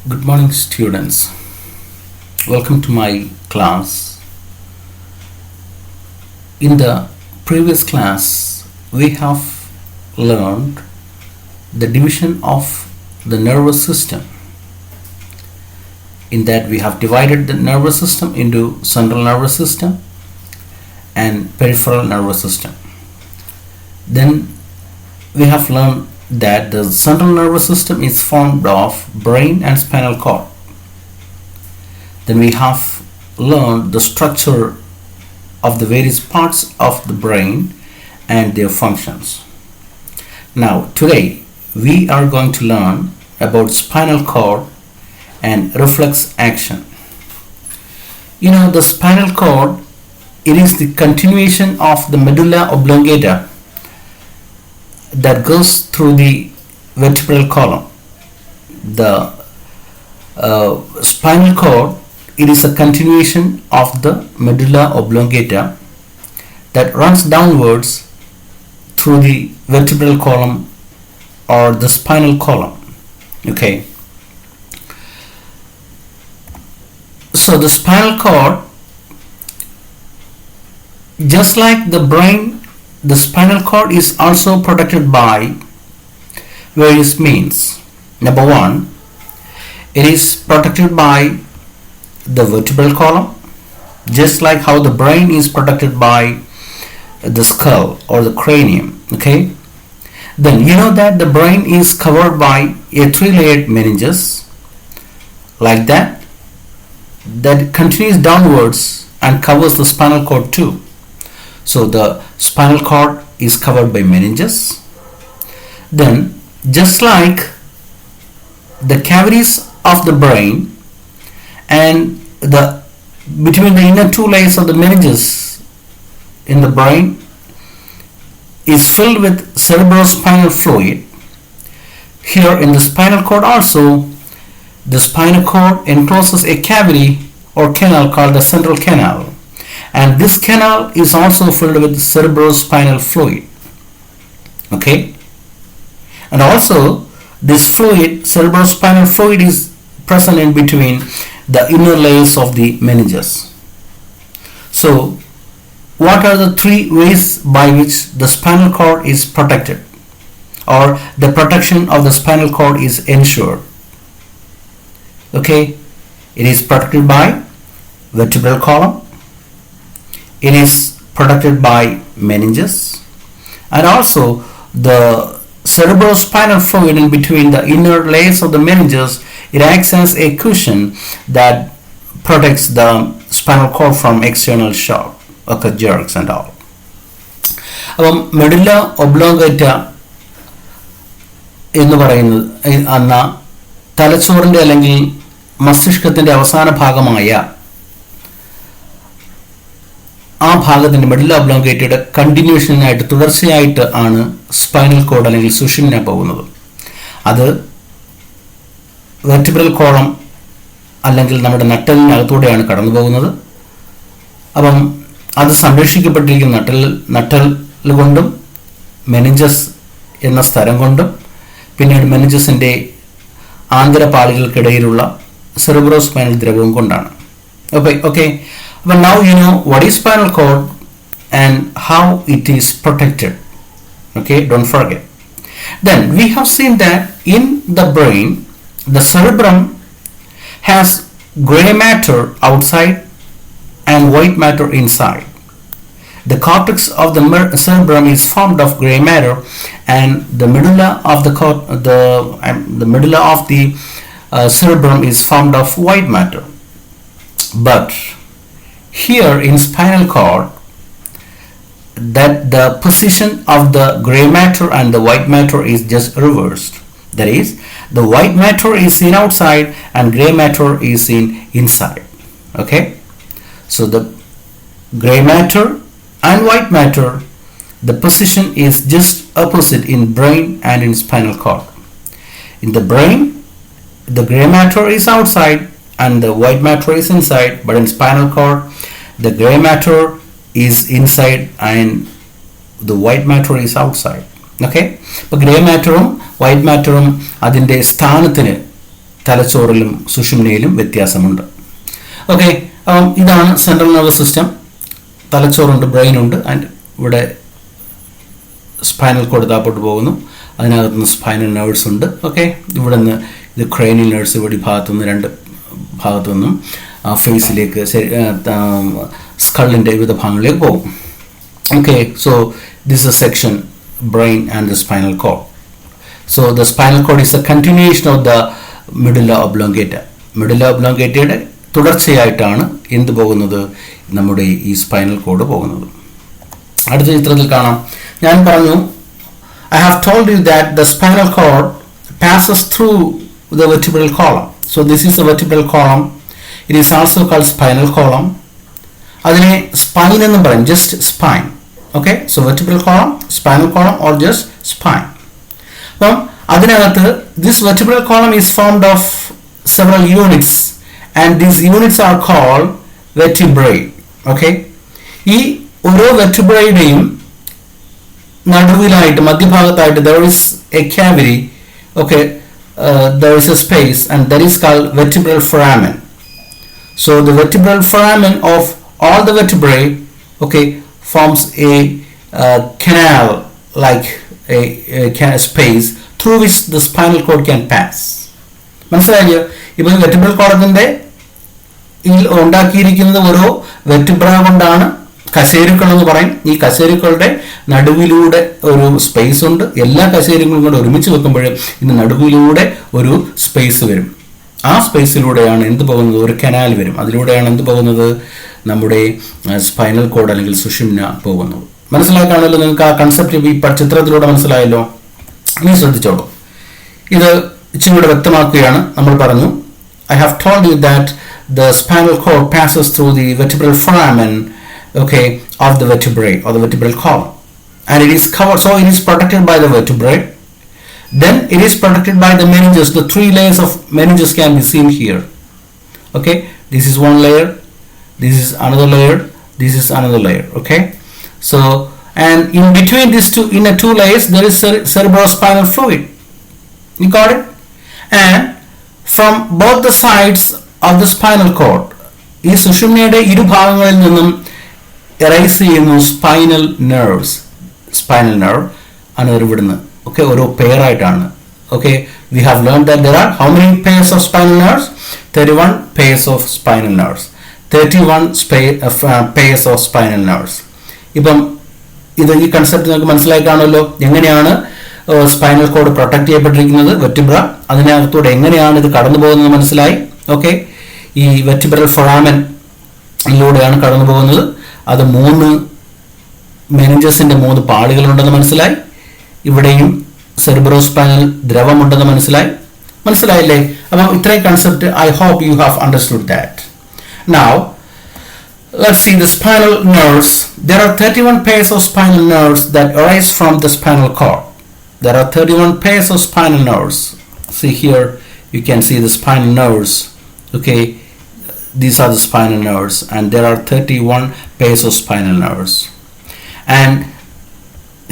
Good morning, students. Welcome to my class. In the previous class, we have learned the division of the nervous system. In that, we have divided the nervous system into central nervous system and peripheral nervous system. Then we have learned that the central nervous system is formed of brain and spinal cord. Then we have learned the structure of the various parts of the brain and their functions. Now today we are going to learn about spinal cord and reflex action. The spinal cord, it is the continuation of the medulla oblongata that goes through the vertebral column. The spinal cord, it is a continuation of the medulla oblongata that runs downwards through the vertebral column or the spinal column. Okay. So the spinal cord, just like the brain, the spinal cord is also protected by various means. Number one, it is protected by the vertebral column, just like how the brain is protected by the skull or the cranium. Okay. Then you know that the brain is covered by a three-layered meninges, like that continues downwards and covers the spinal cord too. So the spinal cord is covered by meninges. Then, just like the cavities of the brain and between the inner two layers of the meninges in the brain is filled with cerebrospinal fluid, here in the spinal cord also, the spinal cord encloses a cavity or canal called the central canal. And this canal is also filled with cerebrospinal fluid. Okay. And also this fluid, cerebrospinal fluid, is present in between the inner layers of the meninges. So what are the three ways by which the spinal cord is protected, or the protection of the spinal cord is ensured? Okay. It is protected by vertebral column. It is protected by meninges, and also the cerebrospinal fluid in between the inner layers of the meninges, it acts as a cushion that protects the spinal cord from external shock, jerks and all. Medulla oblongata എന്ന് പറയുന്നത് അന്ന തലച്ചോറിൻ്റെ അല്ലെങ്കിൽ മസ്തിഷ്കത്തിൻ്റെ അവസാന ഭാഗമായ ആ ഭാഗത്തിൻ്റെ medulla ഒബ്ലോംഗേറ്റയുടെ കണ്ടിന്യൂഷനായിട്ട് തുടർച്ചയായിട്ട് ആണ് spinal cord അല്ലെങ്കിൽ സുഷിനെ പോകുന്നത്. അത് വെർട്ടിബ്രൽ കോളം അല്ലെങ്കിൽ നമ്മുടെ നട്ടലിനകത്തൂടെയാണ് കടന്നു പോകുന്നത്. അപ്പം അത് സംരക്ഷിക്കപ്പെട്ടിരിക്കുന്ന നട്ടൽ കൊണ്ടും മെനിഞ്ചസ് എന്ന സ്ഥലം കൊണ്ടും പിന്നീട് മെനിഞ്ചസിൻ്റെ ആന്തരപാളികൾക്കിടയിലുള്ള സെറിബ്രോസ്പൈനൽ ദ്രവവും കൊണ്ടാണ്. Okay. But now you know what is spinal cord and how it is protected. Okay, don't forget. Then we have seen that in the brain, the cerebrum has gray matter outside and white matter inside. The cortex of the cerebrum is formed of gray matter, and the medulla of the medulla of the cerebrum is formed of white matter. But here in spinal cord, that the position of the gray matter and the white matter is just reversed. That is, the white matter is in outside and gray matter is in inside. Okay, so the gray matter and white matter, the position is just opposite in brain and in spinal cord. In the brain, the gray matter is outside and the white matter is inside, but in spinal cord, the gray matter is inside and the white matter is outside. Okay, അപ്പോൾ grey മാറ്ററും white മാറ്ററും അതിൻ്റെ സ്ഥാനത്തിന് തലച്ചോറിലും സുഷുമ്നയിലും വ്യത്യാസമുണ്ട്. Okay, ഇതാണ് central nervous system. തലച്ചോറുണ്ട്, brain ഉണ്ട്, and ഇവിടെ spinal cord താപ്പോട്ട് പോകുന്നു. അതിനകത്തുനിന്ന് spinal nerves ഉണ്ട്. ഓക്കെ, ഇവിടെ നിന്ന് ഇത് ക്രേനിയൽ നെർവ്സ് ഇവിടെ ഭാഗത്തുനിന്ന് രണ്ട് ഭാഗത്തു നിന്നും ഫേസിലേക്ക് സ്കള്ളിൻ്റെ വിവിധ ഭാഗങ്ങളിലേക്ക് പോകും. Okay, so this is a section brain and the spinal cord. So the spinal cord is a continuation of the medulla oblongata. Medulla oblongata തുടർച്ചയായിട്ടാണ് എന്ത് പോകുന്നത്, നമ്മുടെ ഈ സ്പൈനൽ കോഡ് പോകുന്നത്. അടുത്ത ചിത്രത്തിൽ കാണാം. ഞാൻ പറഞ്ഞു, I have told you that the spinal cord passes through the vertebral column. So this is the vertebral column. It is also called spinal column. അതിനെ സ്പൈൻ എന്ന് പറയും, just spine. Okay, so vertebral column, spinal column, or just spine. അപ്പം അതിനകത്ത് this vertebral column is formed of several units, and these units are called vertebrae. Okay, ഈ ഓരോ വെർട്ടിബ്രയുടെയും നടുവിലായിട്ട് മധ്യഭാഗത്തായിട്ട് there is a cavity. Okay, there is a space, and that is called vertebral foramen. So the vertebral foramen of all the vertebrae, okay, forms a canal like a space through which the spinal cord can pass. മനസ്സിലായോ? ഇപ്പോൾ vertebral കോളത്തിന്റെ ഉണ്ടാക്കിയിരിക്കുന്നത് ഓരോ vertebra കൊണ്ടാണ്. കശേരുക്കൾ എന്ന് പറയും. ഈ കശേരുക്കളുടെ നടുവിലൂടെ ഒരു സ്പേസ് ഉണ്ട്. എല്ലാ കശേരുക്കളും കൂടെ ഒരുമിച്ച് വെക്കുമ്പോൾ ഇതിന് നടുവിലൂടെ ഒരു സ്പേസ് വരും. ആ സ്പേസിലൂടെയാണ് എന്ത് പോകുന്നത്, ഒരു കനാൽ വരും. അതിലൂടെയാണ് എന്ത് പോകുന്നത്, നമ്മുടെ സ്പൈനൽ കോഡ് അല്ലെങ്കിൽ സുഷുമ്ന പോകുന്നത്. മനസ്സിലാക്കാണല്ലോ നിങ്ങൾക്ക് ആ കൺസെപ്റ്റ് ഈ ചിത്രത്തിലൂടെ മനസ്സിലായല്ലോ. ഇനി ശ്രദ്ധിച്ചോളൂ, ഇത് ഇച്ചിരി കൂടെ വ്യക്തമാക്കുകയാണ്. നമ്മൾ പറഞ്ഞു, I have told you that the spinal cord passes through the vertebral foramen, okay, of the vertebrae or the vertebral column, and it is covered, so it is protected by the vertebrae. Then it is protected by the meninges. The three layers of meninges can be seen here. Okay, this is one layer, this is another layer, this is another layer. Okay, so and in between these two inner two layers there is cerebrospinal fluid. You got it? And from both the sides of the spinal cord, ഈ സുഷുമ്നയുടെ ഇരുഭാഗങ്ങളിൽ നിന്നും arise ചെയ്യുന്നു spinal nerves. Spinal nerve ആണ് ഇവിടുന്ന്. Okay, ഓരോ pair ആയിട്ടാണ്. Okay, we have learned that there are how many pairs of spinal nerves? 31 pairs of spinal nerves. 31 pairs of spinal nerves. ഇപ്പം ഇത് ഈ കൺസെപ്റ്റ് നിങ്ങൾക്ക് മനസ്സിലായി കാണുമല്ലോ. എങ്ങനെയാണ് സ്പൈനൽ കോഡ് പ്രൊട്ടക്ട് ചെയ്യപ്പെട്ടിരിക്കുന്നത്, വെർട്ടിബ്ര, അതിനകത്തൂടെ എങ്ങനെയാണ് ഇത് കടന്നു പോകുന്നത് മനസ്സിലായി. ഓക്കെ, ഈ വെർട്ടിബ്രൽ ഫൊറാമനിലൂടെയാണ് കടന്നു പോകുന്നത്. അത് 3 മെനിഞ്ചസിന്റെ 3 പാളികളുണ്ടെന്ന് മനസ്സിലായി. ഇവിടെയും സെറിബ്രോസ്പൈനൽ ദ്രവമുണ്ടെന്ന് മനസ്സിലായില്ലേ? അപ്പം ഇത്രയും concept I hope you have understood that. Now let's see the spinal nerves. There are 31 pairs of spinal nerves that arise from the spinal cord. There are 31 pairs of spinal nerves. See here, you can see the spinal nerves. Okay, these are the spinal nerves, and there are 31 pairs of spinal nerves. And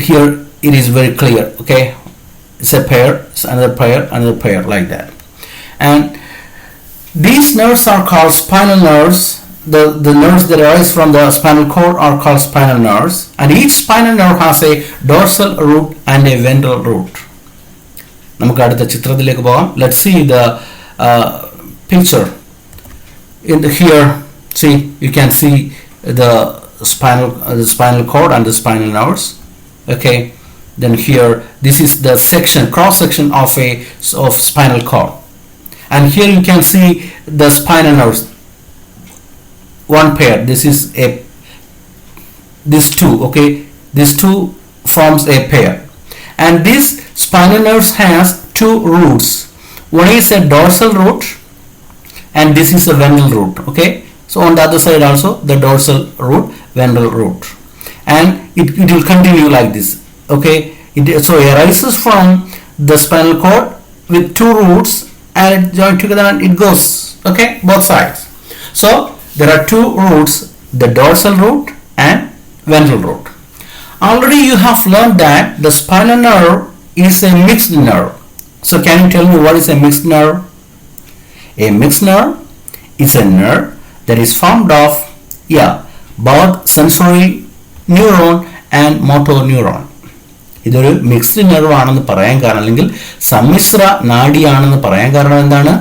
here it is very clear. Okay, it's a pair, it's another pair like that. And these nerves are called spinal nerves. The nerves that arise from the spinal cord are called spinal nerves, and each spinal nerve has a dorsal root and a ventral root. നമുക്ക് അടുത്ത ചിത്രത്തിലേക്ക് പോകാം. Let's see the picture. Here, see, you can see the spinal cord and the spinal nerves. Okay, then here this is the section, cross section of spinal cord, and here you can see the spinal nerves. One pair, these two, okay, these two forms a pair, and this spinal nerves has 2 roots. One is a dorsal root, and this is a ventral root. Okay, so on the other side also the dorsal root, ventral root, and it will continue like this. Okay, so it arises from the spinal cord with 2 roots, and it join together and it goes. Okay, both sides. So there are 2 roots, the dorsal root and ventral root. Already you have learned that the spinal nerve is a mixed nerve. So can you tell me what is a mixed nerve? A mixed nerve is a nerve that is formed of both sensory neuron and motor neuron. ഇതൊരു mixed nerve ആണെന്ന് പറയാൻ കാരണം, അല്ലെങ്കിൽ സമ്മിശ്ര നാഡിയാണെന്ന് പറയാൻ കാരണം എന്താണ്?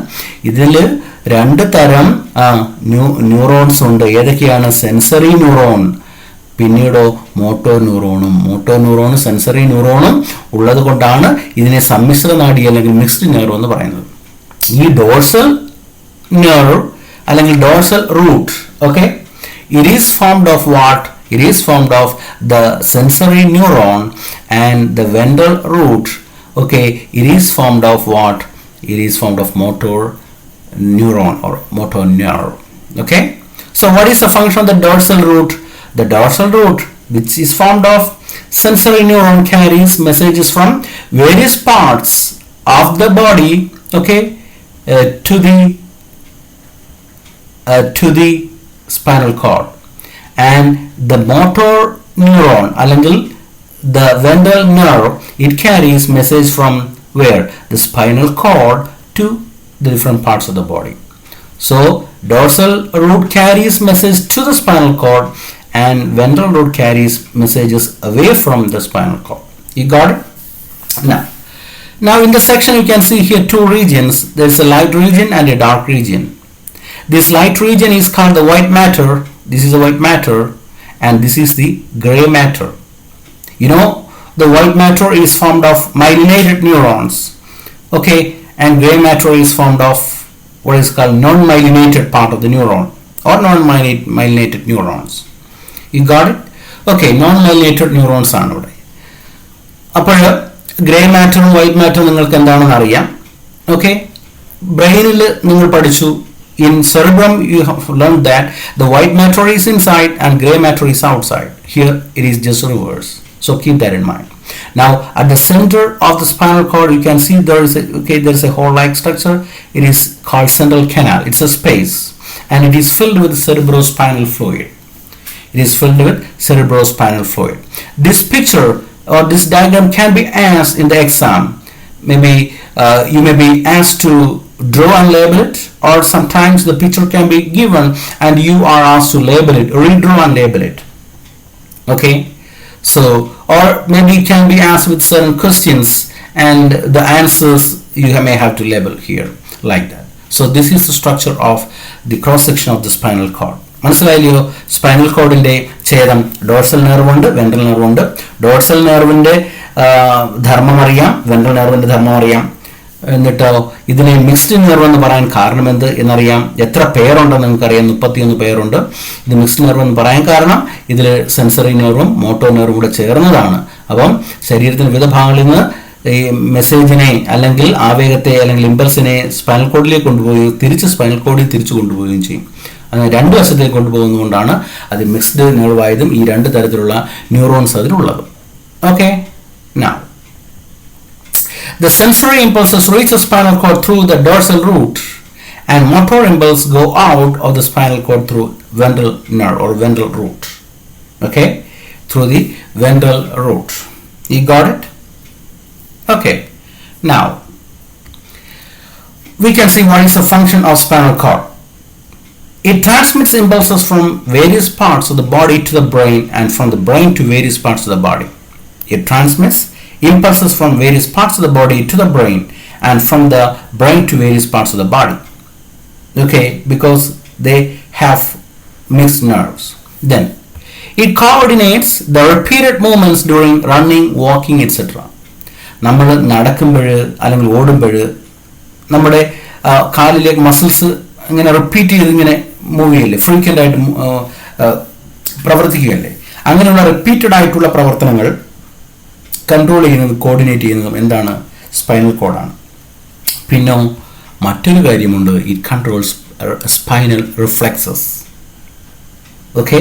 ഇതിൽ രണ്ട് തരം ന്യൂറോൺസ് ഉണ്ട്. ഏതൊക്കെയാണ്? സെൻസറി ന്യൂറോൺ, പിന്നീടോ മോട്ടോ ന്യൂറോണും സെൻസറി ന്യൂറോണും ഉള്ളത് കൊണ്ടാണ് ഇതിനെ സമ്മിശ്ര നാഡി അല്ലെങ്കിൽ മിക്സ്ഡ് നെർവ് എന്ന് പറയുന്നത്. ഈ ഡോർസൽ നെർവ് അല്ലെങ്കിൽ dorsal root, okay, it is formed of what? It is formed of the sensory neuron, and the ventral root, okay, it is formed of what? It is formed of motor neuron or motor nerve. Okay, so what is the function of the dorsal root? The dorsal root, which is formed of sensory neuron, carries messages from various parts of the body, okay, to the spinal cord, and the motor neuron അല്ലെങ്കിൽ the ventral nerve, it carries message from where? The spinal cord to the different parts of the body. So dorsal root carries message to the spinal cord, and ventral root carries messages away from the spinal cord. You got it? Now in the section you can see here two regions. There is a light region and a dark region. This light region is called the white matter. This is the white matter, and this is the gray matter. You know, the white matter is formed of myelinated neurons, okay, and gray matter is formed of what is called non-myelinated part of the neuron or non-myelinated neurons. You got it? Okay, non-myelinated neurons ആണ് ഇവിടെ. അപ്പോൾ grey മാറ്ററും white മാറ്ററും നിങ്ങൾക്ക് എന്താണെന്ന് അറിയാം. Okay, ബ്രെയിനിൽ നിങ്ങൾ പഠിച്ചു, in cerebrum you have learned that the white matter is inside and gray matter is outside. Here it is just reverse, so keep that in mind. Now at the center of the spinal cord you can see there is a hole like structure. It is called central canal. It's a space, and it is filled with cerebrospinal fluid. This picture or this diagram can be asked in the exam. Maybe you may be asked to draw and label it, or sometimes the picture can be given and you are asked to label it, redraw and label it. Okay, so or maybe it can be asked with certain questions and the answers you may have to label here like that. So this is the structure of the cross section of the spinal cord. മനസ്സിലായില്ലയോ? Spinal കോഡിന്റെ ഛേദം dorsal nerve ഉണ്ട്, ventral nerve ഉണ്ട്. Dorsal നെർവിന്റെ ധർമ്മം അറിയാം, ventral നെർവിന്റെ ധർമ്മം അറിയാം. എന്നിട്ടോ ഇതിനെ മിക്സ്ഡ് നെർവ് എന്ന് പറയാൻ കാരണം എന്ത് എന്നറിയാം. എത്ര പേരുണ്ടെന്ന് നിങ്ങൾക്കറിയാം, 31 പേരുണ്ട്. ഇത് മിക്സ്ഡ് നെർവ് എന്ന് പറയാൻ കാരണം ഇതിൽ സെൻസറി നെർവും മോട്ടോ നെർവും കൂടെ ചേർന്നതാണ്. അപ്പം ശരീരത്തിന് വിവിധ ഭാഗങ്ങളിൽ നിന്ന് ഈ മെസ്സേജിനെ അല്ലെങ്കിൽ ആവേഗത്തെ അല്ലെങ്കിൽ ഇമ്പൾസിനെ സ്പൈനൽ കോഡിലേക്ക് കൊണ്ടുപോയി തിരിച്ച് സ്പൈനൽ കോഡിൽ തിരിച്ചു കൊണ്ടുപോവുകയും ചെയ്യും. അങ്ങനെ രണ്ട് വശത്തേക്ക് കൊണ്ടുപോകുന്നതുകൊണ്ടാണ് അത് മിക്സ്ഡ് നെർവ് ആയതും ഈ രണ്ട് തരത്തിലുള്ള ന്യൂറോൺസ് അതിലുള്ളത്. Okay, now the sensory impulses reach the spinal cord through the dorsal root, and motor impulses go out of the spinal cord through ventral nerve or ventral root. Okay, through the ventral root. You got it? Okay, now we can see what is the function of spinal cord. It transmits impulses from various parts of the body to the brain, and from the brain to various parts of the body. It transmits impulses from various parts of the body to the brain, and from the brain to various parts of the body. Okay, because they have mixed nerves. Then it coordinates the repeated movements during running, walking, etc. നമ്മൾ നടക്കുമ്പോൾ അല്ലെങ്കിൽ ഓടുമ്പോൾ നമ്മുടെ കാലിലെ muscles ഇങ്ങനെ repeat ചെയ്ത് ഇങ്ങനെ move ചെയ്യില്ലേ, ഫ്രീക്വൻ്റ് ആയിട്ട് പ്രവർത്തിക്കുകയല്ലേ. അങ്ങനെയുള്ള റിപ്പീറ്റഡ് ആയിട്ടുള്ള പ്രവർത്തനങ്ങൾ കൺട്രോൾ ചെയ്യുന്നതും കോർഡിനേറ്റ് ചെയ്യുന്നതും എന്താണ്? സ്പൈനൽ കോഡാണ്. പിന്നെ മറ്റൊരു കാര്യമുണ്ട്, it controls spinal reflexes. Okay,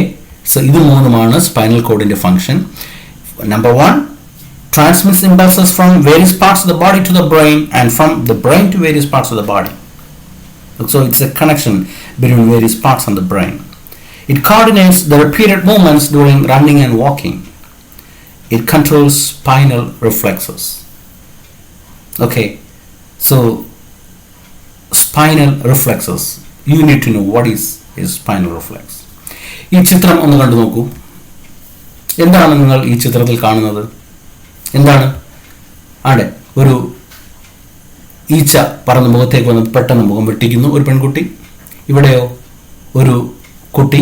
so ഇത് മൂന്നുമാണ് സ്പൈനൽ കോഡിൻ്റെ function. Number 1, transmits impulses from various parts of the body to the brain, and from the brain to various parts of the body. So it's a connection between various parts of the brain. It coordinates the repeated movements during running and walking. It controls spinal reflexes. Okay, so spinal reflexes. You need to know what is a spinal reflex. ഈ ചിത്രം ഒന്ന് കണ്ടു നോക്കൂ. എന്താണ് നിങ്ങൾ ഈ ചിത്രത്തിൽ കാണുന്നത്? എന്താണ്? ആടെ ഒരു ഈച്ച പറന്ന് മുഖത്തേക്ക് വന്ന് പെട്ടെന്ന് മുഖം വെട്ടിക്കുന്നു ഒരു പെൺകുട്ടി. ഇവിടെയോ ഒരു കുട്ടി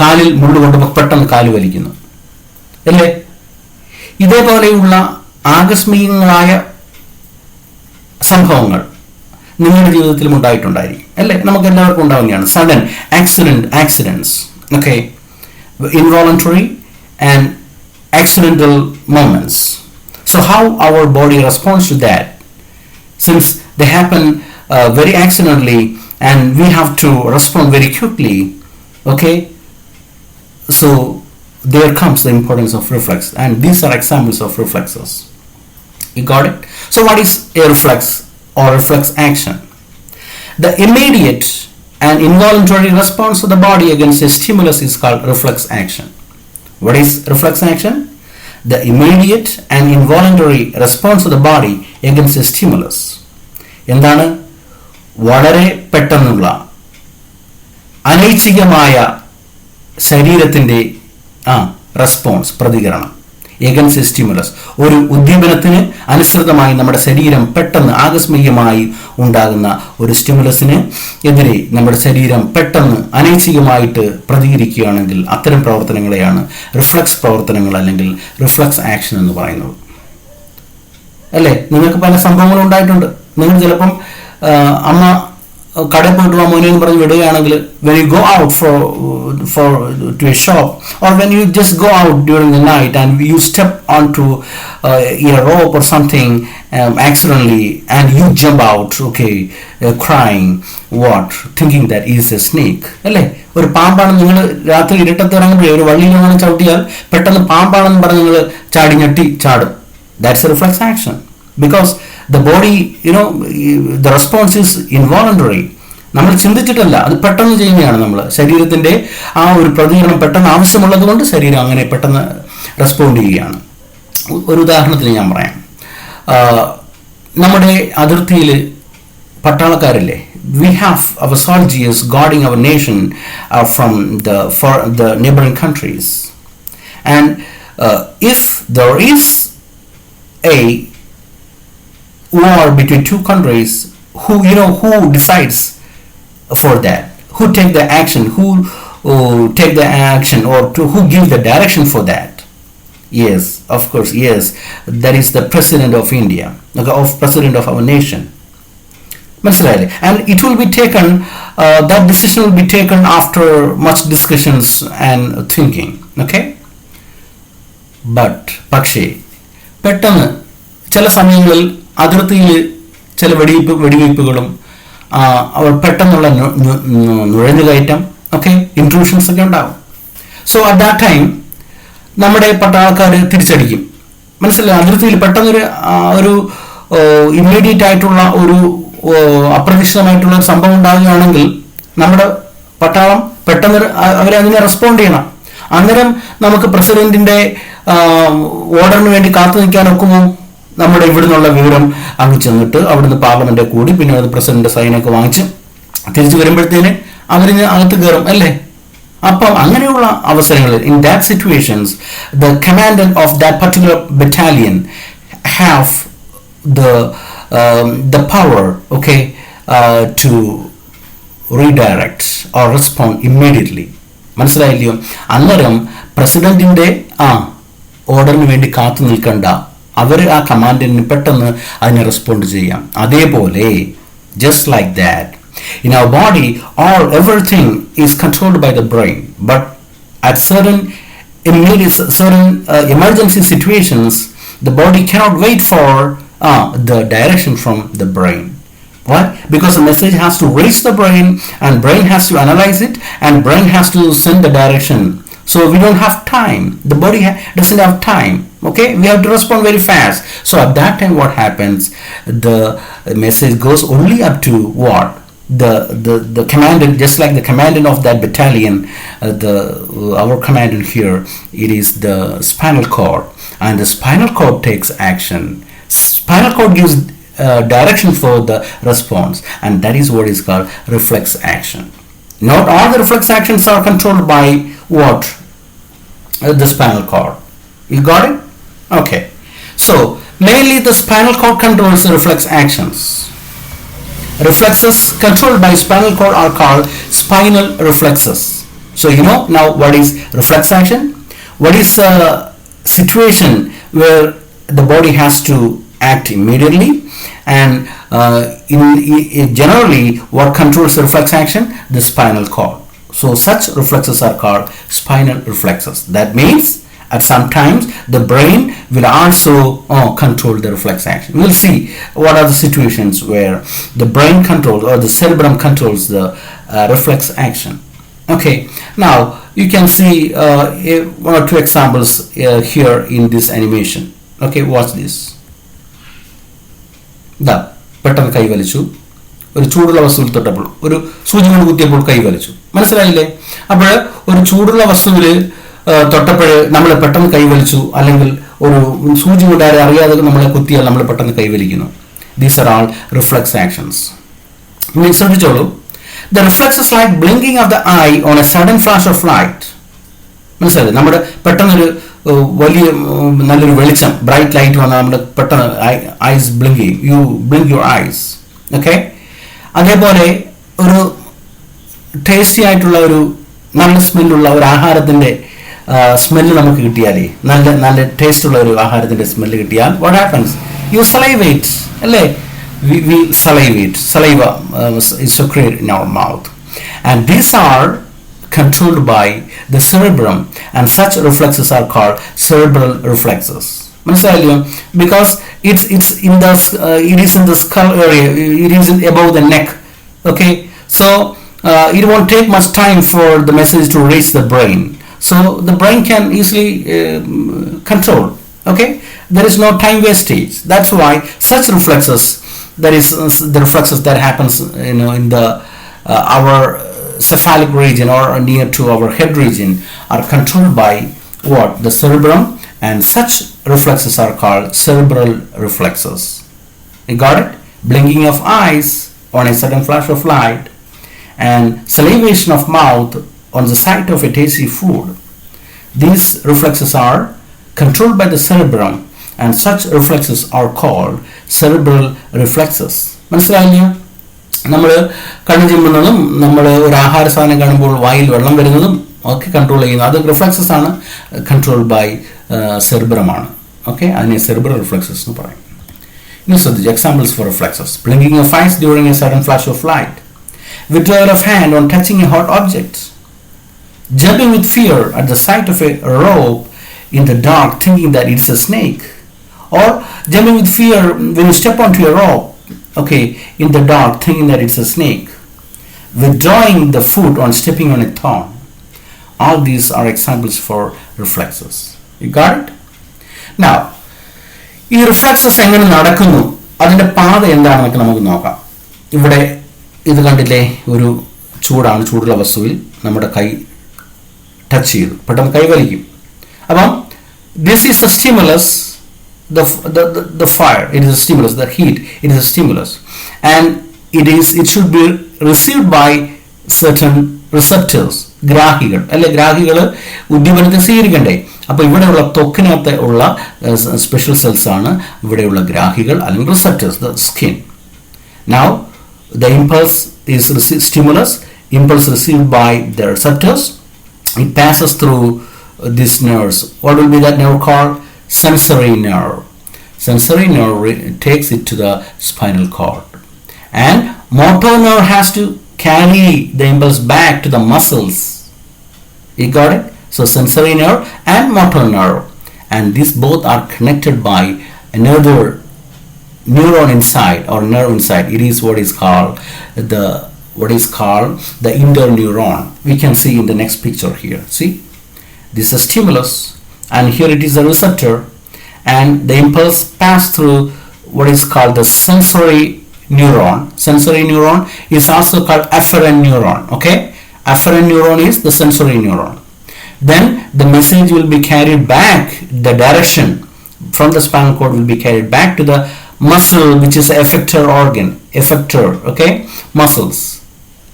കാലിൽ മുള്ളുകൊണ്ട് പെട്ടെന്ന് കാല് വലിക്കുന്നു അല്ലേ? ഇതേപോലെയുള്ള ആകസ്മികങ്ങളായ സംഭവങ്ങൾ നിങ്ങളുടെ ജീവിതത്തിലും ഉണ്ടായിട്ടുണ്ടായിരിക്കും അല്ലേ? നമുക്ക് എല്ലാവർക്കും ഉണ്ടാവുകയാണ് sudden accidents. Okay, involuntary and accidental moments. So how our body responds to that, since they happen very accidentally and we have to respond very quickly. Okay, so there comes the importance of reflex, and these are examples of reflexes. You got it? So what is a reflex or reflex action? The immediate and involuntary response of the body against a stimulus is called reflex action. What is reflex action? The immediate and involuntary response of the body against a stimulus. എന്താണ്? വളരെ പെട്ടെന്നുള്ള അനൈച്ഛികമായ ശരീരത്തിൻ്റെ response, പ്രതികരണം, against A stimulus. ഒരു ഉദ്ദീപനത്തിന് അനുസൃതമായി നമ്മുടെ ശരീരം പെട്ടെന്ന് ആകസ്മികമായി ഉണ്ടാകുന്ന ഒരു സ്റ്റിമുലസിന് എതിരെ നമ്മുടെ ശരീരം പെട്ടെന്ന് അനൈച്ഛികമായിട്ട് പ്രതികരിക്കുകയാണെങ്കിൽ അത്തരം പ്രവർത്തനങ്ങളെയാണ് റിഫ്ലക്സ് പ്രവർത്തനങ്ങൾ അല്ലെങ്കിൽ റിഫ്ലക്സ് ആക്ഷൻ എന്ന് പറയുന്നത് അല്ലേ? നിങ്ങൾക്ക് പല സംഭവങ്ങളും ഉണ്ടായിട്ടുണ്ട്. നിങ്ങൾ ചിലപ്പം അമ്മ കടയിൽ പോയിട്ട് വാ മോനെ എന്ന് പറഞ്ഞ് വിടുകയാണെങ്കിൽ when you go out for to a shop, or when you just go out during the night and you step onto a rope or something accidentally and you jump out, okay, crying, what, thinking that is a snake അല്ലേ? ഒരു പാമ്പാണ്. നിങ്ങൾ രാത്രി ഇരുട്ടത്ത് ഇറങ്ങുമ്പോഴേ ഒരു വള്ളിയിലാണ് ചവിട്ടിയാൽ പെട്ടെന്ന് പാമ്പാണെന്ന് പറഞ്ഞ് നിങ്ങൾ ചാടി ഞെട്ടി ചാടും. That's a reflex action because the body, the response is involuntary. നമ്മൾ ചിന്തിച്ചിട്ടല്ല, അത് പെട്ടെന്ന് ചെയ്യുകയാണ്. നമ്മൾ ശരീരത്തിൻ്റെ ആ ഒരു പ്രതികരണം പെട്ടെന്ന് ആവശ്യമുള്ളത് കൊണ്ട് ശരീരം അങ്ങനെ പെട്ടെന്ന് റെസ്പോണ്ട് ചെയ്യുകയാണ്. ഒരു ഉദാഹരണത്തിന് ഞാൻ പറയാം. നമ്മുടെ അതിർത്തിയിൽ പട്ടാളക്കാരില്ലേ? We have our soldiers guarding our nation from the neighboring countries, and if there is a war between two countries, who decides for that, who take the action, who take the action, or who give the direction for that? Yes, of course, yes, that is the president of India, of president of our nation. മനസ്സിലായില്ലേ? And it will be taken, that decision will be taken after much discussions and thinking. Okay, പക്ഷേ പെട്ടെന്ന് ചില സമയങ്ങളിൽ അതിർത്തിയിൽ ചില വെടിവയ്പ്പുകളും അവർ പെട്ടെന്നുള്ള നുഴഞ്ഞുകയറ്റം, ഒക്കെ ഇൻട്രൂഷൻസ് ഒക്കെ ഉണ്ടാകും. സോ അറ്റ് ദാറ്റ് ടൈം നമ്മുടെ പട്ടാളക്കാർ തിരിച്ചടിക്കും. മനസ്സിലായി? അതിർത്തിയിൽ പെട്ടെന്നൊരു ഇമ്മീഡിയറ്റ് ആയിട്ടുള്ള ഒരു അപ്രതീക്ഷിതമായിട്ടുള്ള ഒരു സംഭവം ഉണ്ടാകുകയാണെങ്കിൽ നമ്മുടെ പട്ടാളം പെട്ടെന്ന് അവരെ അതിനെ റെസ്പോണ്ട് ചെയ്യണം. അന്നേരം നമുക്ക് പ്രസിഡന്റിന്റെ ഓർഡറിന് വേണ്ടി കാത്തു നിൽക്കാൻ ഒക്കുമോ? നമ്മുടെ ഇവിടുന്നുള്ള വിവരം അങ്ങ് ചെന്നിട്ട് അവിടുന്ന് പാർലമെന്റ് കൂടി പിന്നെ അത് പ്രസിഡന്റ് സൈനൊക്കെ വാങ്ങിച്ച് തിരിച്ചു വരുമ്പോഴത്തേന് അവരിന് അകത്ത് കയറും അല്ലേ? അപ്പം അങ്ങനെയുള്ള അവസരങ്ങളിൽ, in that situations, the commandant of that particular battalion have the power, okay, to redirect or respond immediately. മനസ്സിലായില്ലയോ? അന്നേരം പ്രസിഡന്റിന്റെ ഓർഡറിന് വേണ്ടി കാത്തു നിൽക്കണ്ട, അവർ ആ കമാൻഡിന് പെട്ടെന്ന് അതിനെ റെസ്പോണ്ട് ചെയ്യാം. അതേപോലെ just like that, in our body everything is controlled by the brain, but at certain emergency situations the body cannot wait for the direction from the brain. Why? Because the message has to reach the brain, and brain has to analyze it, and brain has to send the direction. So we don't have time. The body doesn't have time. Okay, we have to respond very fast. So at that time, what happens? The message goes only up to what? The commandant, just like the commandant of that battalion, our commandant here, it is the spinal cord, and the spinal cord takes action. Spinal cord gives direction for the response, and that is what is called reflex action. Not all the reflex actions are controlled by what? The spinal cord. You got it? Okay. So mainly the spinal cord controls the reflex actions. Reflexes controlled by spinal cord are called spinal reflexes. So you know now what is reflex action? What is a situation where the body has to act immediately, and generally what controls the reflex action? The spinal cord. So such reflexes are called spinal reflexes. That means at some times the brain will also control the reflex action. We'll see what are the situations where the brain controls or the cerebrum controls the reflex action. Okay, now you can see one or two examples here in this animation. Okay, watch this. പെട്ടെന്ന് കൈവലിച്ചു, ഒരു ചൂടുള്ള വസ്തുവിൽ തൊട്ടപ്പോൾ, ഒരു സൂചി കൊണ്ട് കുത്തിയപ്പോൾ കൈവലിച്ചു. മനസ്സിലായില്ലേ? അപ്പോൾ ഒരു ചൂടുള്ള വസ്തുവിൽ തൊട്ടപ്പോഴേ നമ്മൾ പെട്ടെന്ന് കൈവലിച്ചു, അല്ലെങ്കിൽ ഒരു സൂചി കൊണ്ട് അറിയാതെ നമ്മളെ കുത്തിയാൽ നമ്മൾ പെട്ടെന്ന് കൈവലിക്കുന്നു. These are all reflex actions. ശ്രദ്ധിച്ചോളൂ. The reflexes like blinking of the eye on a sudden flash of light. മനസ്സിലായില്ലേ? നമ്മുടെ പെട്ടെന്നൊരു വലിയ നല്ലൊരു വെളിച്ചം, ബ്രൈറ്റ് ലൈറ്റ് വന്നാൽ നമ്മുടെ പെട്ടെന്ന് eyes blinking, you blink your eyes. Okay, അതേപോലെ ഒരു ടേസ്റ്റി ആയിട്ടുള്ള ഒരു നല്ല സ്മെല്ലുള്ള ഒരു ആഹാരത്തിൻ്റെ സ്മെല്ല് നമുക്ക് കിട്ടിയാലേ, നല്ല ടേസ്റ്റ് ഉള്ള ഒരു ആഹാരത്തിൻ്റെ സ്മെല്ല് കിട്ടിയാൽ വാട്ട് ഹാപ്പൻസ്? യു സലൈവേറ്റ്, അല്ലേ? we salivate. Saliva is secreted in our mouth, and these are controlled by the cerebrum, and such reflexes are called cerebral reflexes. Because it is in the skull area, it is above the neck. Okay, so it won't take much time for the message to reach the brain, so the brain can easily control. Okay, there is no time wastage. That's why such reflexes, that is the reflexes that happens in the our cephalic region or near to our head region, are controlled by what? The cerebrum, and such reflexes are called cerebral reflexes. You got it? Blinking of eyes on a sudden flash of light, and salivation of mouth on the sight of a tasty food. These reflexes are controlled by the cerebrum, and such reflexes are called cerebral reflexes. മനസ്സിലായില്ല? നമ്മൾ കണ്ണു ചിമ്മുന്നതും നമ്മൾ ഒരു ആഹാര സാധനം കാണുമ്പോൾ വായിൽ വെള്ളം വരുന്നതും ഒക്കെ കൺട്രോൾ ചെയ്യുന്നത് അത് റിഫ്ലക്സസ് ആണ്, കൺട്രോൾഡ് ബൈ സെറിബ്രമാണ്. ഓക്കെ, അതിനെ സെറിബ്രൽ റിഫ്ലക്സസ് എന്ന് പറയും. ഇനി ശ്രദ്ധിച്ചു examples for reflexes. Blinking of eyes during a sudden flash of light, withdrawal of hand on touching a hot object, jumping with fear at the sight of a rope in the dark thinking that it's a snake, or jumping with fear when you step onto a rope, okay, in the dark thinking that it's a snake, withdrawing the foot on stepping on a thorn. All these are examples for reflexes. You got it? Now ഈ reflexes എങ്ങനെ നടക്കുന്നു, അതിൻ്റെ പാത എന്താണെന്നൊക്കെ നമുക്ക് നോക്കാം. ഇവിടെ ഇത് കണ്ടില്ലേ, ഒരു ചൂടുള്ള വസ്തുവിൽ നമ്മുടെ കൈ ടച്ച് ചെയ്തു, പെട്ടെന്ന് കൈ വലിക്കും. അപ്പം this is A stimulus, the fire, it is a stimulus, the heat, it is a stimulus, and it should be received by certain receptors, ഗ്രാഹികൾ അല്ലെ, ഗ്രാഹികൾ ഉദ്ദീപനത്തെ സ്വീകരിക്കണ്ടേ. അപ്പോൾ ഇവിടെയുള്ള ത്വക്കിനകത്ത് ഉള്ള സ്പെഷ്യൽ സെൽസ് ആണ് ഇവിടെയുള്ള ഗ്രാഹികൾ അല്ലെങ്കിൽ receptors, the skin. Now the impulse is stimulus, impulse received by the receptors, it passes through these nerves. What will be that nerve called? Sensory nerve. Sensory nerve takes it to the spinal cord, and motor nerve has to carry the impulse back to the muscles. You got it? So sensory nerve and motor nerve, and these both are connected by another neuron inside or nerve inside. It is what is called the interneuron. We can see in the next picture here. See, this is a stimulus, and here it is a receptor, and the impulse passed through what is called the sensory neuron. Sensory neuron is also called afferent neuron. Okay, afferent neuron is the sensory neuron. Then the message will be carried back, the direction from the spinal cord will be carried back to the muscle which is effector organ, effector, okay, muscles.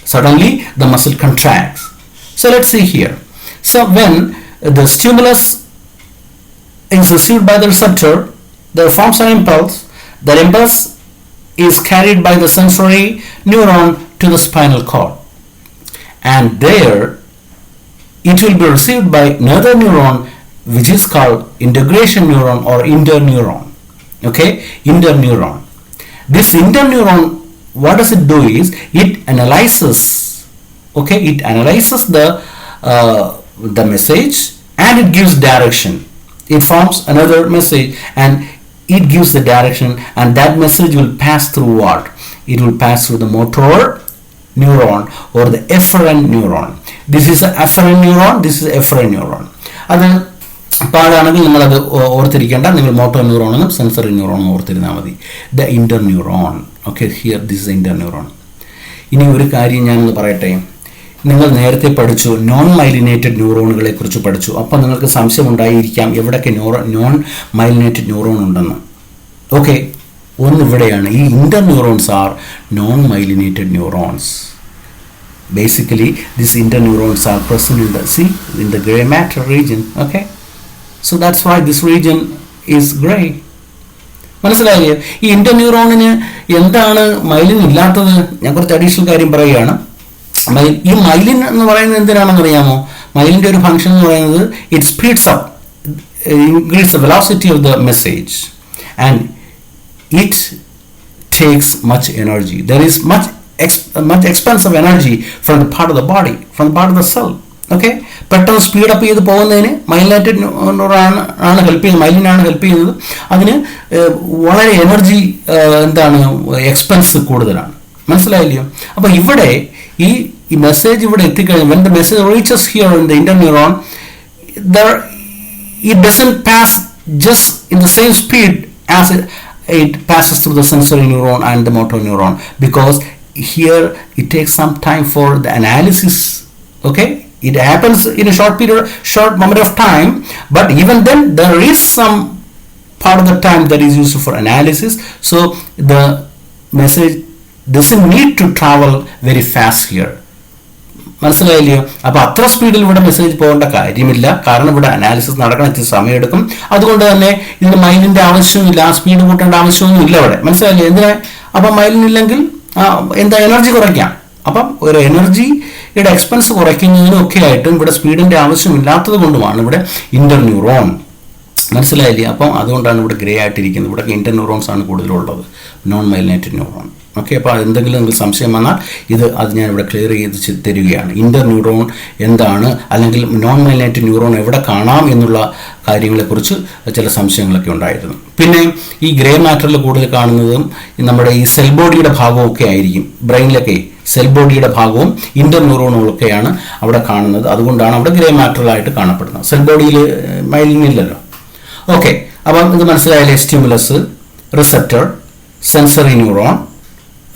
Suddenly the muscle contracts. So let's see here. So when the stimulus is received by the receptor, there forms an impulse. That impulse is carried by the sensory neuron to the spinal cord, and there it will be received by another neuron which is called integration neuron or interneuron. Okay, interneuron. This interneuron, what does it do is it analyzes, okay, it analyzes the message and it gives direction. It forms another message and it gives the direction, and that message will pass through what? It will pass through the motor neuron or the efferent neuron. This is the efferent neuron, this is the efferent neuron. അത് പാടാണെങ്കിൽ നിങ്ങളത് ഓർത്തിരിക്കേണ്ട, നിങ്ങൾ motor ന്യൂറോണെന്നും sensory ന്യൂറോണും ഓർത്തിരുന്നാൽ മതി. The interneuron. Okay, here this is interneuron. ഇനി ഒരു കാര്യം ഞാനൊന്ന് പറയട്ടെ. നിങ്ങൾ നേരത്തെ പഠിച്ചു നോൺ മൈലിനേറ്റഡ് ന്യൂറോണുകളെ കുറിച്ച് പഠിച്ചു. അപ്പം നിങ്ങൾക്ക് സംശയം ഉണ്ടായിരിക്കാം എവിടെയൊക്കെ നോൺ മൈലിനേറ്റഡ് ന്യൂറോൺ ഉണ്ടെന്ന്. ഓക്കെ, ഒന്നിവിടെയാണ്. ഈ interneurons are non myelinated neurons. Basically, these interneurons are present in the gray matter region. Okay, so that's why this region is gray. മനസ്സിലായില്ലേ? ഈ ഇന്റർന്യൂറോണിന് എന്താണ് മൈലിൻ ഇല്ലാത്തത്? ഞാൻ കുറച്ച് അഡീഷണൽ കാര്യം പറയുകയാണ്. ഈ മൈലിൻ എന്ന് പറയുന്നത് എന്തിനാണെന്ന് അറിയാമോ? മൈലിൻ്റെ ഒരു ഫംഗ്ഷൻ എന്ന് പറയുന്നത് it speeds up, increase the velocity of the message, and it takes much energy. There is much expense of energy from the part of the body, from the part of the cell. Okay, പെട്ടെന്ന് speed up ചെയ്ത് പോകുന്നതിന് myelinated ആണ് help ചെയ്യുന്നത്, മൈലിനാണ് help ചെയ്യുന്നത്. അതിന് വളരെ energy expense കൂടുതലാണ്. മനസ്സിലായില്ലയോ? അപ്പോൾ ഇവിടെ ഈ മെസ്സേജ് ഇവിടെ എത്തിക്കഴിഞ്ഞാൽ when the message reaches here in the interneuron, it doesn't pass just in the same speed as it passes through the sensory neuron and the motor neuron, because here it takes some time for the analysis. Okay, it happens in a short moment of time, but even then there is some part of the time that is used for analysis, so the message doesn't need to travel very fast here. മനസ്സിലായില്ലയോ? അപ്പോൾ അത്ര സ്പീഡിൽ ഇവിടെ message പോകേണ്ട കാര്യമില്ല, കാരണം ഇവിടെ analysis നടക്കണം, ഇത്തിരി സമയമെടുക്കും. അതുകൊണ്ട് തന്നെ ഇതിന് മൈലിൻ്റെ ആവശ്യമില്ല, ആ സ്പീഡ് കൂട്ടേണ്ട ആവശ്യമൊന്നും ഇല്ല ഇവിടെ. മനസ്സിലായില്ലേ? എന്തിനാ? അപ്പം മൈലിനില്ലെങ്കിൽ എനർജി കുറയ്ക്കാം. അപ്പം ഒരു എനർജിയുടെ എക്സ്പെൻസ് കുറയ്ക്കുന്നതിനൊക്കെ ആയിട്ടും ഇവിടെ സ്പീഡിൻ്റെ ആവശ്യമില്ലാത്തത് കൊണ്ടുമാണ് ഇവിടെ ഇന്റർന്യൂറോൺ. മനസ്സിലായില്ലേ? അപ്പം അതുകൊണ്ടാണ് ഇവിടെ ഗ്രേ ആയിട്ടിരിക്കുന്നത്. ഇവിടെ ഇന്റർന്യൂറോൺസ് ആണ് കൂടുതലുള്ളത്, നോൺ മൈലിനേറ്റഡ് ന്യൂറോൺ. ഓക്കെ, അപ്പോൾ എന്തെങ്കിലും നിങ്ങൾക്ക് സംശയം വന്നാൽ അത് ഞാനിവിടെ ക്ലിയർ ചെയ്ത് തരികയാണ്. ഇന്റർന്യൂറോൺ എന്താണ്, അല്ലെങ്കിൽ നോൺ മൈലിനേറ്റഡ് ന്യൂറോൺ എവിടെ കാണാം എന്നുള്ള കാര്യങ്ങളെക്കുറിച്ച് ചില സംശയങ്ങളൊക്കെ ഉണ്ടായിരുന്നു. പിന്നെ ഈ ഗ്രേ മാറ്ററിൽ കൂടുതൽ കാണുന്നതും നമ്മുടെ ഈ സെൽ ബോഡിയുടെ ഭാഗമൊക്കെ ആയിരിക്കും. ബ്രെയിനിലൊക്കെ സെൽ ബോഡിയുടെ ഭാഗവും ഇന്റർന്യൂറോണുകളൊക്കെയാണ് അവിടെ കാണുന്നത്. അതുകൊണ്ടാണ് അവിടെ ഗ്രേ മാറ്ററിലായിട്ട് കാണപ്പെടുന്നത്. സെൽ ബോഡിയിൽ മൈലിൻ ഇല്ലല്ലോ. ഓക്കെ, അപ്പം ഇത് മനസ്സിലായാലേ? Stimulus, receptor, sensory neuron.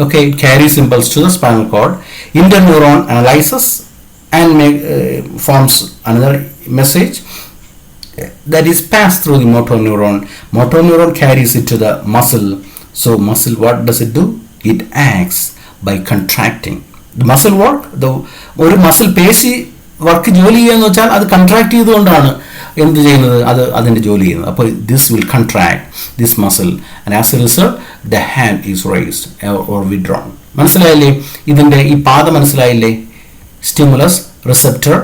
Okay, it carries impulse to the spinal cord. Interneuron analyzes and forms another message that is passed through the motor neuron. Motor neuron carries it to the muscle. So muscle, what does it do? It acts by contracting. The muscle work, ഒരു muscle പേശി work ജോലി ചെയ്യുകയെന്ന് വെച്ചാൽ അത് contract ചെയ്തുകൊണ്ടാണ് എന്ത് ചെയ്യുന്നത്, അതിൻ്റെ ജോലി ചെയ്യുന്നത്. അപ്പോൾ this will contract this muscle, and as a result the hand is raised or withdrawn. മനസ്സിലായില്ലേ? ഇതിൻ്റെ ഈ പാത മനസ്സിലായില്ലേ? Stimulus, receptor,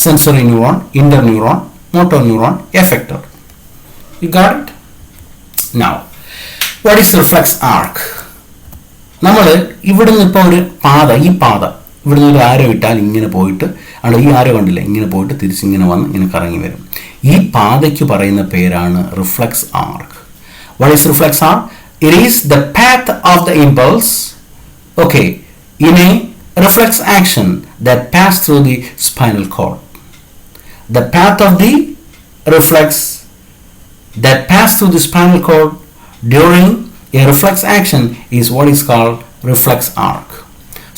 sensory neuron, interneuron, motor neuron, effector. You got it? Now what is reflex arc? നമ്മൾ ഇവിടുന്ന് ഇപ്പോൾ ഒരു പാത, ഈ പാത ഇവിടുന്ന് ഒരു ആരോ ഇട്ടാൽ ഇങ്ങനെ പോയിട്ട്, അവിടെ ഈ ആരോ കണ്ടില്ല, ഇങ്ങനെ പോയിട്ട് തിരിച്ചിങ്ങനെ വന്ന് ഇങ്ങനെ കറങ്ങി വരും. ഈ പാതയ്ക്ക് പറയുന്ന പേരാണ് reflex arc. What is reflex arc? It is the path of the impulse, okay, in a reflex action that pass through the spinal cord. The path of the reflex that pass through the spinal cord during a reflex action is what is called reflex arc.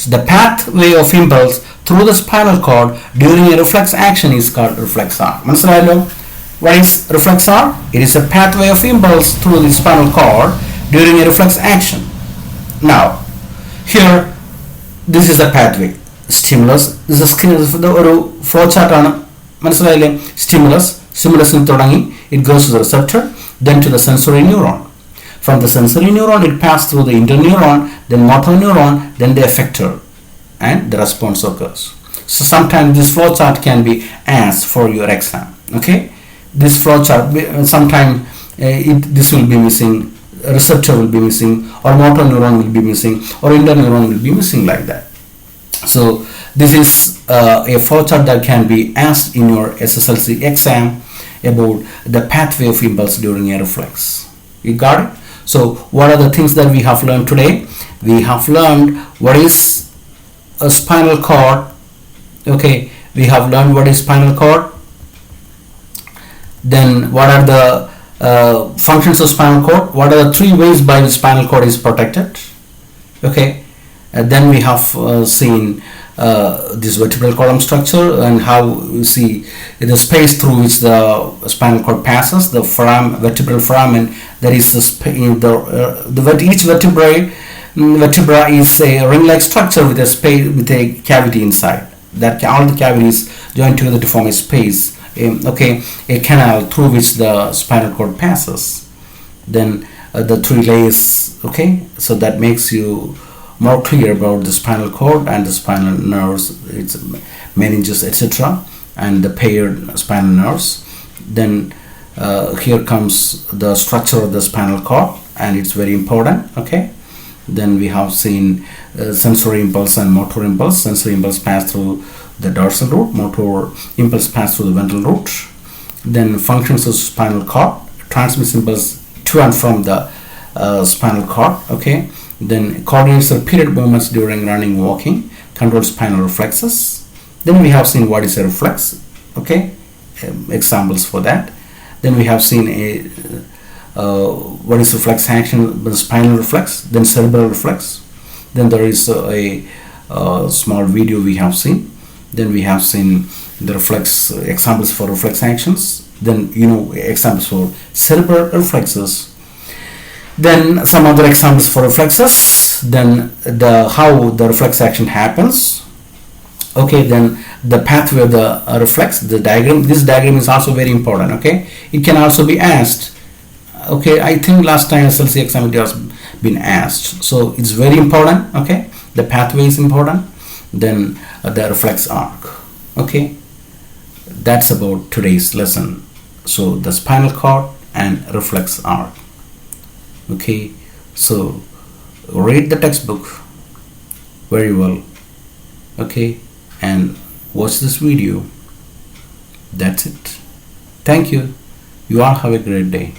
So the pathway of impulse through the spinal cord during a reflex action is called reflex arc. മനസ്സിലായല്ലോ? What is reflex arc? It is a pathway of impulse through the spinal cord during a reflex action. Now, here, this is the pathway. Stimulus. This is ഒരു flow ചാർട്ടാണ്, മനസ്സിലായില്ലേ? Stimulus തുടങ്ങി, it goes to the receptor, then to the sensory neuron. From the sensory neuron, it passes through the interneuron, then motor neuron, then the effector, and the response occurs. So sometimes this flow chart can be asked for your exam. Okay, this flow chart, sometimes this will be missing, receptor will be missing, or motor neuron will be missing, or interneuron will be missing, like that. So this is a flow chart that can be asked in your SSLC exam about the pathway of impulse during a reflex. You got it? So what are the things that we have learned today? We have learned what is a spinal cord. Okay, we have learned what is spinal cord. Then what are the functions of spinal cord? What are the three ways by which spinal cord is protected? Okay, then we have seen this vertebral column structure and how you see the space through which the spinal cord passes, the vertebral foramen. There is each vertebra is a ring-like structure with a space, with a cavity inside. That all the cavities join together to form a space. Okay, a canal through which the spinal cord passes. Then the three layers. Okay, so that makes you more clear about the spinal cord and the spinal nerves, its meninges, etc., and the paired spinal nerves. Then here comes the structure of the spinal cord, and it's very important. Okay, then we have seen sensory impulse and motor impulse. Sensory impulse pass through the dorsal root, motor impulse pass through the ventral root. Then functions of spinal cord, transmits impulse to and from the spinal cord. Okay, then coordinates repeated movements during running, walking, controls spinal reflexes. Then we have seen what is a reflex. Okay, examples for that. Then we have seen what is reflex action, the spinal reflex, then cerebral reflex. Then there is a small video we have seen. Then we have seen the reflex examples for reflex actions. Then examples for cerebral reflexes. Then some other examples for reflexes. Then how the reflex action happens. Okay, then the pathway of the reflex, the diagram. This diagram is also very important. Okay, it can also be asked. Okay, I think last time SLC exam it has been asked, so it's very important. Okay, the pathway is important. Then the reflex arc. Okay, that's about today's lesson. So the spinal cord and reflex arc. Okay, so read the textbook very well. Okay, and watch this video. That's it. Thank you. You all have a great day.